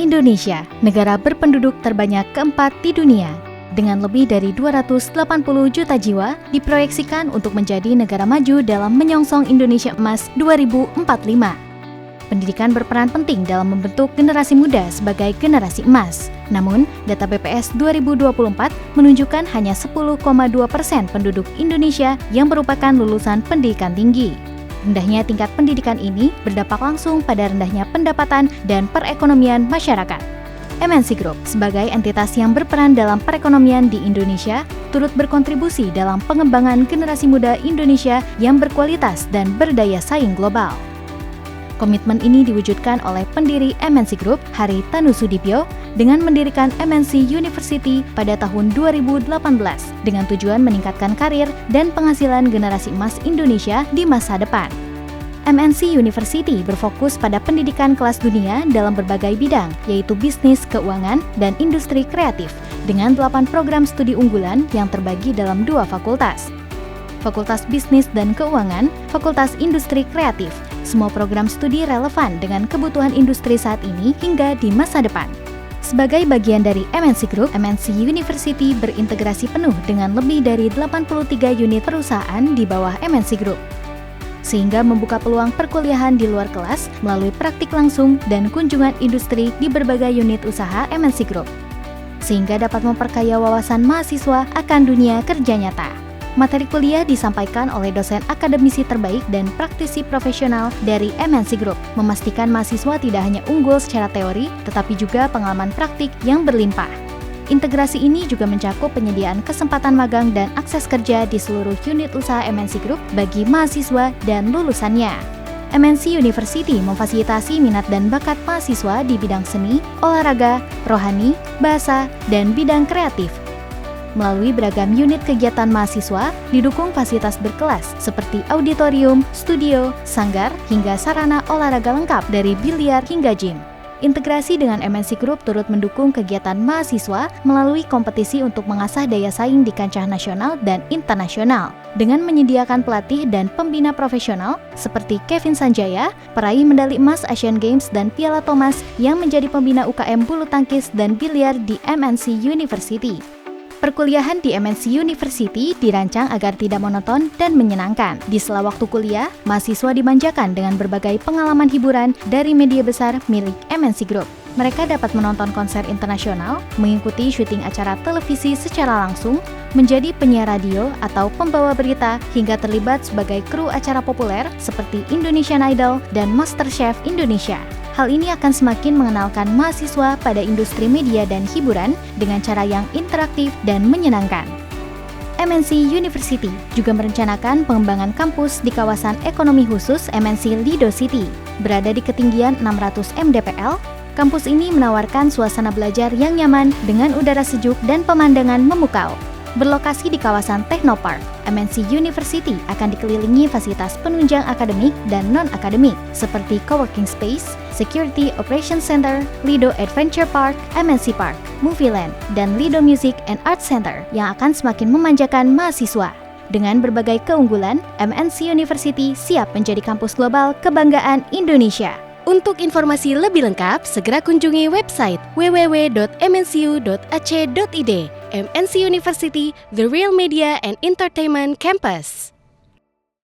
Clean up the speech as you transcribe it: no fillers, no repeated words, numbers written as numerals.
Indonesia, negara berpenduduk terbanyak keempat di dunia, dengan lebih dari 280 juta jiwa, diproyeksikan untuk menjadi negara maju dalam menyongsong Indonesia Emas 2045. Pendidikan berperan penting dalam membentuk generasi muda sebagai generasi emas. Namun, data BPS 2024 menunjukkan hanya 10,2% penduduk Indonesia yang merupakan lulusan pendidikan tinggi. Rendahnya tingkat pendidikan ini berdampak langsung pada rendahnya pendapatan dan perekonomian masyarakat. MNC Group sebagai entitas yang berperan dalam perekonomian di Indonesia turut berkontribusi dalam pengembangan generasi muda Indonesia yang berkualitas dan berdaya saing global. Komitmen ini diwujudkan oleh pendiri MNC Group, Hari Tanusudibyo, dengan mendirikan MNC University pada tahun 2018 dengan tujuan meningkatkan karir dan penghasilan generasi emas Indonesia di masa depan. MNC University berfokus pada pendidikan kelas dunia dalam berbagai bidang, yaitu bisnis, keuangan, dan industri kreatif, dengan 8 program studi unggulan yang terbagi dalam 2 fakultas. Fakultas Bisnis dan Keuangan, Fakultas Industri Kreatif. Semua program studi relevan dengan kebutuhan industri saat ini hingga di masa depan. Sebagai bagian dari MNC Group, MNC University berintegrasi penuh dengan lebih dari 83 unit perusahaan di bawah MNC Group, sehingga membuka peluang perkuliahan di luar kelas melalui praktik langsung dan kunjungan industri di berbagai unit usaha MNC Group, sehingga dapat memperkaya wawasan mahasiswa akan dunia kerja nyata. Materi kuliah disampaikan oleh dosen akademisi terbaik dan praktisi profesional dari MNC Group, memastikan mahasiswa tidak hanya unggul secara teori, tetapi juga pengalaman praktik yang berlimpah. Integrasi ini juga mencakup penyediaan kesempatan magang dan akses kerja di seluruh unit usaha MNC Group bagi mahasiswa dan lulusannya. MNC University memfasilitasi minat dan bakat mahasiswa di bidang seni, olahraga, rohani, bahasa, dan bidang kreatif. Melalui beragam unit kegiatan mahasiswa, didukung fasilitas berkelas seperti auditorium, studio, sanggar, hingga sarana olahraga lengkap dari biliar hingga gym. Integrasi dengan MNC Group turut mendukung kegiatan mahasiswa melalui kompetisi untuk mengasah daya saing di kancah nasional dan internasional. Dengan menyediakan pelatih dan pembina profesional seperti Kevin Sanjaya, peraih medali emas Asian Games dan Piala Thomas yang menjadi pembina UKM bulu tangkis dan biliar di MNC University. Perkuliahan di MNC University dirancang agar tidak monoton dan menyenangkan. Di sela waktu kuliah, mahasiswa dimanjakan dengan berbagai pengalaman hiburan dari media besar milik MNC Group. Mereka dapat menonton konser internasional, mengikuti syuting acara televisi secara langsung, menjadi penyiar radio atau pembawa berita, hingga terlibat sebagai kru acara populer seperti Indonesian Idol dan MasterChef Indonesia. Hal ini akan semakin mengenalkan mahasiswa pada industri media dan hiburan dengan cara yang interaktif dan menyenangkan. MNC University juga merencanakan pengembangan kampus di kawasan ekonomi khusus MNC Lido City. Berada di ketinggian 600 mdpl, kampus ini menawarkan suasana belajar yang nyaman dengan udara sejuk dan pemandangan memukau. Berlokasi di kawasan Technopark, MNC University akan dikelilingi fasilitas penunjang akademik dan non-akademik seperti coworking space, Security Operations Center, Lido Adventure Park, MNC Park, Movieland, dan Lido Music and Art Center yang akan semakin memanjakan mahasiswa. Dengan berbagai keunggulan, MNC University siap menjadi kampus global kebanggaan Indonesia. Untuk informasi lebih lengkap, segera kunjungi website www.mncu.ac.id. MNC University, the real media and entertainment campus.